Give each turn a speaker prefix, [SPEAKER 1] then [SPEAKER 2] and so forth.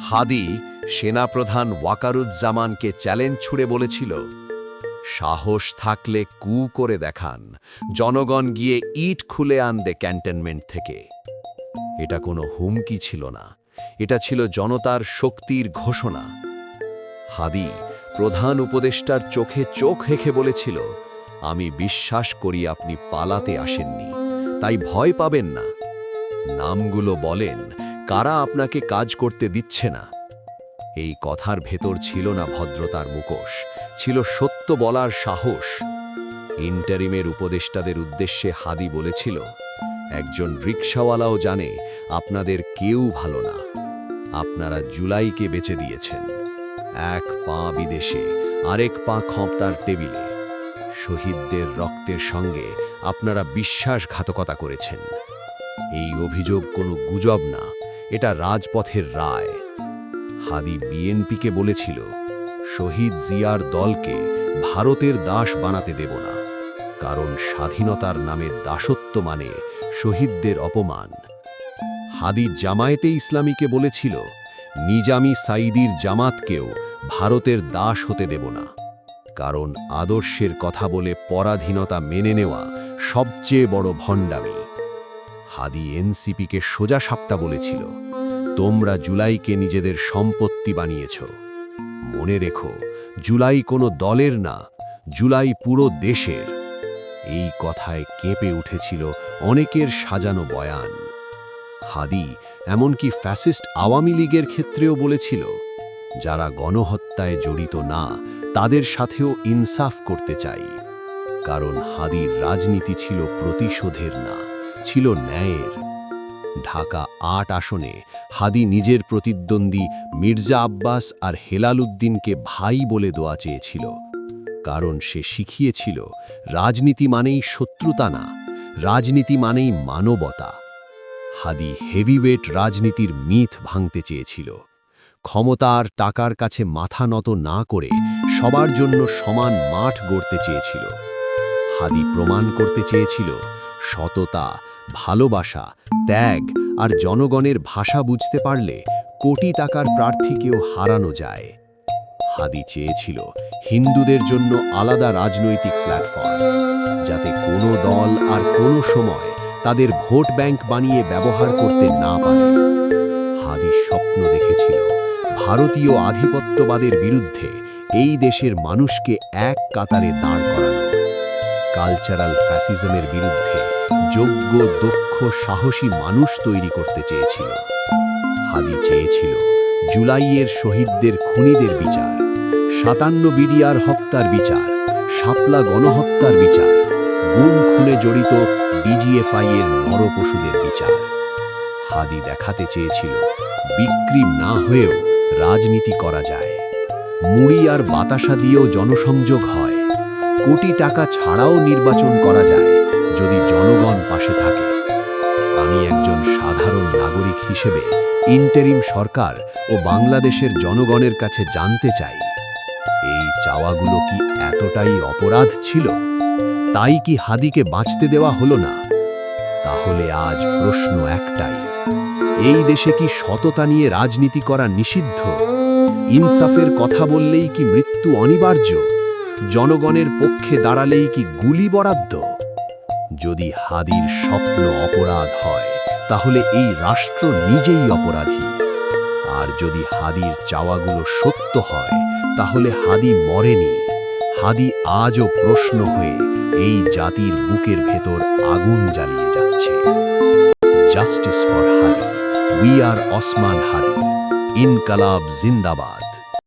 [SPEAKER 1] হাদি সেনাপ্রধান ওয়াকারুজ্জামানকে চ্যালেঞ্জ ছুড়ে বলেছিল, সাহস থাকলে কু করে দেখান, জনগণ গিয়ে ইট খুলে আনবে ক্যান্টনমেন্ট থেকে। এটা কোনো হুমকি ছিল না, এটা ছিল জনতার শক্তির ঘোষণা। হাদি প্রধান উপদেষ্টার চোখে চোখ রেখে বলেছিল, আমি বিশ্বাস করি আপনি পালাতে আসেননি, তাই ভয় পাবেন না। নামগুলো বলেন, কারা আপনাকে কাজ করতে দিচ্ছে না। এই কথার ভেতর ছিল না ভদ্রতার মুখোশ, ছিল সত্য বলার সাহস। ইন্টারিমের উপদেষ্টাদের উদ্দেশ্যে হাদি বলেছিল, একজন রিকশাওয়ালাও জানে আপনাদের কেউ ভালো না। আপনারা জুলাইকে বেচে দিয়েছেন, এক পা বিদেশে, আরেক পা খোঁপতার টেবিলে। শহীদদের রক্তের সঙ্গে আপনারা বিশ্বাসঘাতকতা করেছেন। এই অভিযোগ কোনো গুজব না, এটা রাজপথের রায়। হাদি বিএনপিকে বলেছিল, শহীদ জিয়ার দলকে ভারতের দাস বানাতে দেব না, কারণ স্বাধীনতার নামে দাসত্ব মানে শহীদদের অপমান। হাদি জামায়াতে ইসলামীকে বলেছিল, নিজামী সাইদির জামাতকেও ভারতের দাস হতে দেব না, কারণ আদর্শের কথা বলে পরাধীনতা মেনে নেওয়া সবচেয়ে বড় ভণ্ডামি। হাদি এনসিপিকে সোজা সাপটা বলেছিল, তোমরা জুলাইকে নিজেদের সম্পত্তি বানিয়েছ। মনে রেখো, জুলাই কোনো দলের না, জুলাই পুরো দেশের। এই কথায় কেঁপে উঠেছিল অনেকের সাজানো বয়ান। হাদি এমনকি ফ্যাসিস্ট আওয়ামী লীগের ক্ষেত্রেও বলেছিল, যারা গণহত্যায় জড়িত না তাদের সাথেও ইনসাফ করতে চাই। কারণ হাদির রাজনীতি ছিল প্রতিশোধের না, ছিল ন্যায়ের। ঢাকা ৮ আসনে হাদি নিজের প্রতিদ্বন্দ্বী মির্জা আব্বাস আর হেলাল উদ্দিনকে ভাই বলে দোয়া চেয়েছিল, কারণ সে শিখিয়েছিল, রাজনীতি মানেই শত্রুতা না, রাজনীতি মানেই মানবতা। হাদি হেভিওয়েট রাজনীতির মিথ ভাঙতে চেয়েছিল, ক্ষমতা আর টাকার কাছে মাথা নত না করে সবার জন্য সমান মাঠ গড়তে চেয়েছিল। হাদি প্রমাণ করতে চেয়েছিল, সততা, ভালোবাসা, ত্যাগ আর জনগণের ভাষা বুঝতে পারলে কোটি টাকার প্রার্থীকেও হারানো যায়। হাদি চেয়েছিল হিন্দুদের জন্য আলাদা রাজনৈতিক প্ল্যাটফর্ম, যাতে কোনো দল আর কোনো সময় তাদের ভোট ব্যাংক বানিয়ে ব্যবহার করতে না পারে। হাদি স্বপ্ন দেখেছিল ভারতীয় আধিপত্যবাদের বিরুদ্ধে এই দেশের মানুষকে এক কাতারে দাঁড় করানো। কালচারাল ফ্যাসিজমের বিরুদ্ধে যোগ্য, দক্ষ, সাহসী মানুষ তৈরি করতে চেয়েছিল। হাদি চেয়েছিল জুলাইয়ের শহীদদের খুনিদের বিচার, ৫৭ বিডিআর হত্যার বিচার, শাপলা গণহত্যার বিচার, গুম খুনে জড়িত ডিজিএফআই এর নরপশুদের বিচার। হাদি দেখাতে চেয়েছিল বিক্রি না হয়েও রাজনীতি করা যায়, মুড়ি আর বাতাসা দিয়েও জনসংযোগ হয়, কোটি টাকা ছাড়াও নির্বাচন করা যায় যদি জনগণ পাশে থাকে। আমি একজন সাধারণ নাগরিক হিসেবে ইন্টারিম সরকার ও বাংলাদেশের জনগণের কাছে জানতে চাই, এই চাওয়াগুলো কি এতটাই অপরাধ ছিল? তাই কি হাদিকে বাঁচতে দেওয়া হলো না? তাহলে আজ প্রশ্ন একটাই, এই দেশে কি সততা নিয়ে রাজনীতি করা নিষিদ্ধ? ইনসাফের কথা বললেই কি মৃত্যু অনিবার্য? জনগণের পক্ষে দাঁড়ালেই কি গুলি বরাদ্দ? যদি হাদির স্বপ্ন অপরাধ হয়, তাহলে এই রাষ্ট্র নিজেই অপরাধী। আর যদি হাদির চাওয়াগুলো সত্য হয়, তাহলে হাদি মরেনি, হাদি আজও প্রশ্ন হয়ে এই জাতির বুকের ভেতর আগুন জ্বালিয়ে যাচ্ছে। Justice for Hadi. We are Osman Hadi. ইনকালাব জিন্দাবাদ।